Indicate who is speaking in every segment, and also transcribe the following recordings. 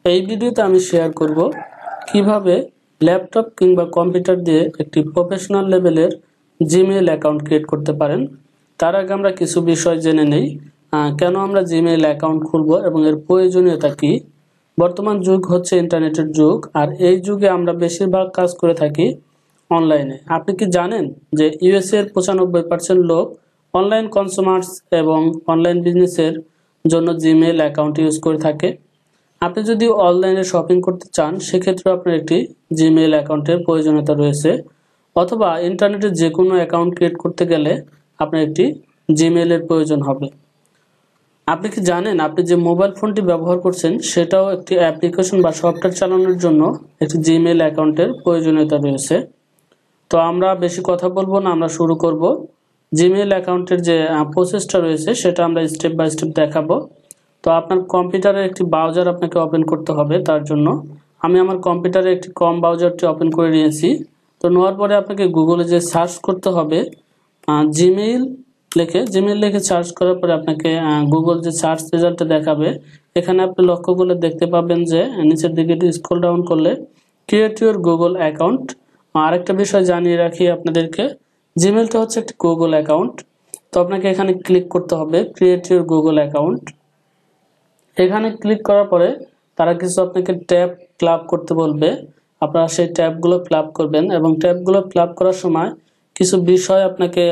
Speaker 1: এই ভিডিওতে আমি শেয়ার করব কিভাবে ল্যাপটপ কিংবা কম্পিউটার দিয়ে একটি প্রফেশনাল লেভেলের জিমেইল অ্যাকাউন্ট ক্রিয়েট করতে পারেন। তার আগে আমরা কিছু বিষয় জেনে নেই, কেন আমরা জিমেইল অ্যাকাউন্ট খুলব এবং এর প্রয়োজনীয়তা কি। বর্তমান যুগ হচ্ছে ইন্টারনেটের যুগ, আর এই যুগে আমরা বেশিরভাগ কাজ করে থাকি অনলাইনে। আপনি কি জানেন যে ইউএসএ এর 95% লোক অনলাইন কনজিউমার্স এবং অনলাইন বিজনেসের জন্য জিমেইল অ্যাকাউন্ট ইউজ করে থাকে। আপনি যদি অনলাইনে শপিং করতে চান, সেক্ষেত্রে আপনার একটি জিমেইল অ্যাকাউন্টের প্রয়োজনীয়তা রয়েছে, অথবা ইন্টারনেটে যে কোনো অ্যাকাউন্ট ক্রিয়েট করতে গেলে আপনার একটি জিমেইলের প্রয়োজন হবে। আপনি কি জানেন আপনি যে মোবাইল ফোনটি ব্যবহার করছেন সেটাও একটি অ্যাপ্লিকেশন বা সফটওয়্যার চালানোর জন্য একটি জিমেইল অ্যাকাউন্টের প্রয়োজনীয়তা রয়েছে। তো আমরা বেশি কথা বলবো না, আমরা শুরু করব। জিমেইল অ্যাকাউন্টের যে প্রসেসটা রয়েছে সেটা আমরা স্টেপ বাই স্টেপ দেখাবো। তো আপনার কম্পিউটারে একটি ব্রাউজার আপনাকে ওপেন করতে হবে। তার জন্য আমি আমার কম্পিউটারে একটি ক্রোম ব্রাউজারটি ওপেন করে নিয়েছি। তো নেওয়ার পরে আপনাকে গুগলে যে সার্চ করতে হবে জিমেইল লিখে সার্চ করার পরে আপনাকে গুগল যে সার্চ রেজাল্টটা দেখাবে, এখানে আপনি লক্ষ্য করলে দেখতে পাবেন যে নিচের দিকে একটু স্ক্রল ডাউন করলে ক্রিয়েট ইউর গুগল অ্যাকাউন্ট। আরেকটা বিষয় জানিয়ে রাখি আপনাদেরকে, জিমেইলটা হচ্ছে একটি গুগল অ্যাকাউন্ট। তো আপনাকে এখানে ক্লিক করতে হবে ক্রিয়েট ইউর গুগল অ্যাকাউন্ট। এখানে ক্লিক করার পরে তারা কিছু আপনাকে ট্যাব ক্লাব করতে বলবে। আপনারা সেই ট্যাবগুলো ক্লাব করবেন এবং ট্যাবগুলো ক্লাব করার সময় কিছু বিষয় আপনাকে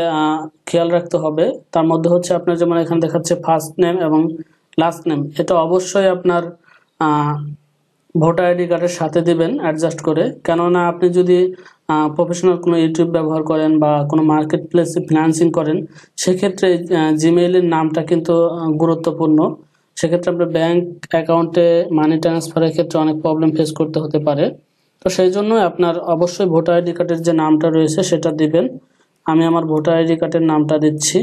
Speaker 1: খেয়াল রাখতে হবে। তার মধ্যে হচ্ছে আপনার যেমন এখানে দেখাচ্ছে ফার্স্ট নেম এবং লাস্ট নেম, এটা অবশ্যই আপনার ভোটার আইডি কার্ডের সাথে দিবেন অ্যাডজাস্ট করে। কেননা আপনি যদি প্রফেশনাল কোনো ইউটিউব ব্যবহার করেন বা কোনো মার্কেট প্লেসে ফিনান্সিং করেন, সেক্ষেত্রে জিমেইলের নামটা কিন্তু গুরুত্বপূর্ণ। সেক্ষেত্রে আপনার ব্যাংক অ্যাকাউন্টে মানি ট্রান্সফারের ক্ষেত্রে অনেক প্রবলেম ফেস করতে হতে পারে। তো সেই জন্য আপনার অবশ্যই ভোটার আইডি কার্ডের যে নামটা রয়েছে সেটা দিবেন। আমি আমার ভোটার আইডি কার্ডের নামটা দিচ্ছি।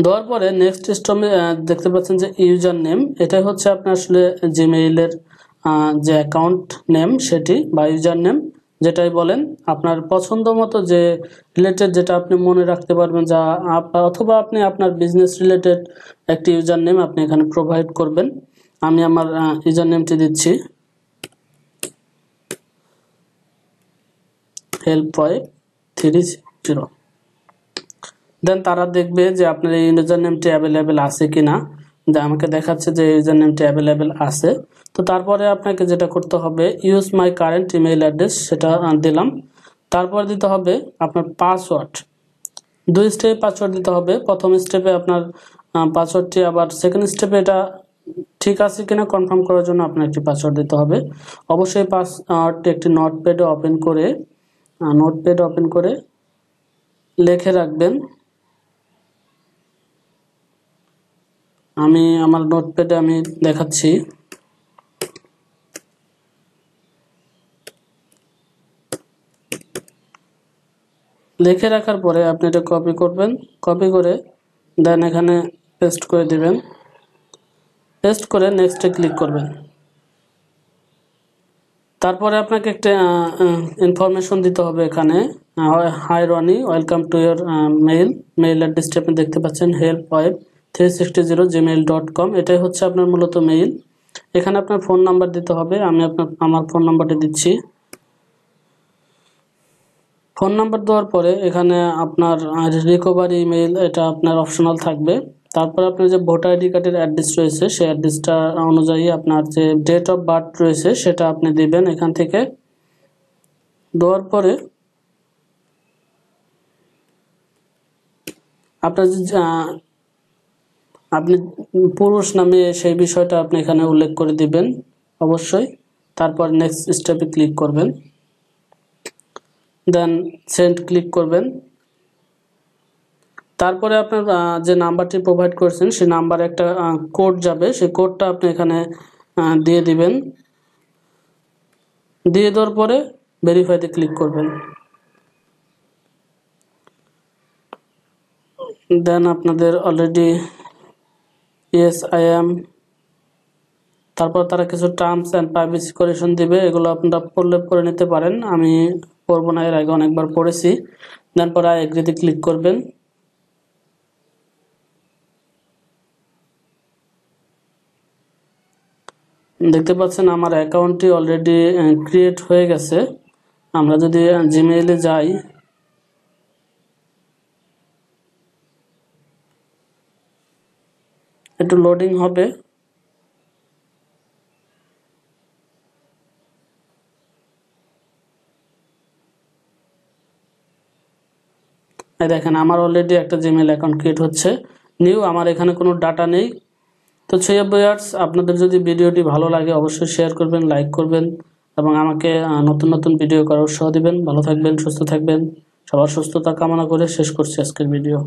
Speaker 1: দেওয়ার পরে নেক্সট স্টেপে দেখতে পাচ্ছেন যে ইউজার নেম, এটাই হচ্ছে আপনার আসলে জিমেইলের যে অ্যাকাউন্ট নেম সেটি বা ইউজার নেম যেটাই বলেন, আপনার পছন্দ মতো যে রিলেটেড যেটা আপনি মনে রাখতে পারবেন, যা অথবা আপনি আপনার বিজনেস রিলেটেড একটি ইউজার নেম আপনি এখানে প্রোভাইড করবেন। আমি আমার ইউজার নেমটি দিচ্ছি help530। দেন তারা দেখবে যে আপনার এই ইউজার নেমটি অ্যাভেলেবেল আছে কিনা। যে আমাকে দেখাচ্ছে যে ইউজার নেমটি অ্যাভেলেবেল আছে। তো তারপরে আপনাকে যেটা করতে হবে, use my current email address, সেটা দিলাম। তারপর দিতে হবে আপনার পাসওয়ার্ড। 2 স্টেপে পাসওয়ার্ড দিতে হবে। প্রথম স্টেপে আপনার পাসওয়ার্ডটি, আবার সেকেন্ড স্টেপে এটা ঠিক আছে কিনা কনফার্ম করার জন্য আপনার একটি পাসওয়ার্ড দিতে হবে। অবশ্যই পাসওয়ার্ডটি একটি নোটপ্যাডে ওপেন করে লিখে রাখবেন। আমি আমার নোটপ্যাডে আমি দেখাচ্ছি। লিখে রাখার পরে আপনি এটা কপি করবেন, কপি করে দেন এখানে পেস্ট করে দিবেন। পেস্ট করে নেক্সটে ক্লিক করবেন। তারপরে আপনাকে একটা ইনফরমেশন দিতে হবে এখানে, hi Rony, welcome to your mail অ্যাড্রেসটি আপনি দেখতে পাচ্ছেন help5360@gmail.com। এটাই হচ্ছে আপনার মূলত মেইল। এখানে আপনার ফোন নাম্বার দিতে হবে। আমি আমার ফোন নাম্বারটি দিচ্ছি। ফোন নাম্বার দেওয়ার পরে এখানে আপনার রিকভারি ইমেইল, এটা আপনার অপশনাল থাকবে। তারপর আপনার যে ভোটার আইডি কার্ডের অ্যাড্রেস রয়েছে সেই অ্যাড্রেসটা অনুযায়ী আপনার যে ডেট অফ বার্থ রয়েছে সেটা আপনি দিবেন এখান থেকে। দেওয়ার পরে আপনার যে আপনি পুরুষ নামে সেই বিষয়টা আপনি এখানে উল্লেখ করে দিবেন অবশ্যই। তারপর নেক্সট স্টেপে ক্লিক করবেন, দেন সেন্ড ক্লিক করবেন। তারপরে আপনার যে নাম্বারটি প্রোভাইড করেছেন সেই নাম্বারে একটা কোড যাবে, সেই কোডটা আপনি এখানে দিয়ে দিবেন। দিয়ে দেওয়ার পরে ভেরিফাইতে ক্লিক করবেন। দেন আপনাদের অলরেডি ইয়েস আই অ্যাম, তারপর তারা কিছু টার্মস অ্যান্ড প্রাইভেসি কন্ডিশন দিবে, এগুলো আপনারা পড়ে নিতে পারেন। আমি পড়বো না, এর আগে অনেকবার পড়েছি। দেন পরে আই এগ্রিতে ক্লিক করবেন। দেখতে পাচ্ছেন আমার অ্যাকাউন্টটি অলরেডি ক্রিয়েট হয়ে গেছে। আমরা যদি জিমেইলে যাই, একটু লোডিং হবে। এই দেখেন আমার অলরেডি একটা জিমেইল অ্যাকাউন্ট ক্রিয়েট হচ্ছে নিউ, আমার এখানে কোনো ডাটা নেই। তো সেই ভিউয়ার্স, আপনাদের যদি ভিডিওটি ভালো লাগে অবশ্যই শেয়ার করবেন, লাইক করবেন এবং আমাকে নতুন নতুন ভিডিও করার উৎসাহ দিবেন। ভালো থাকবেন, সুস্থ থাকবেন। সবার সুস্থতা কামনা করে শেষ করছি আজকের ভিডিও।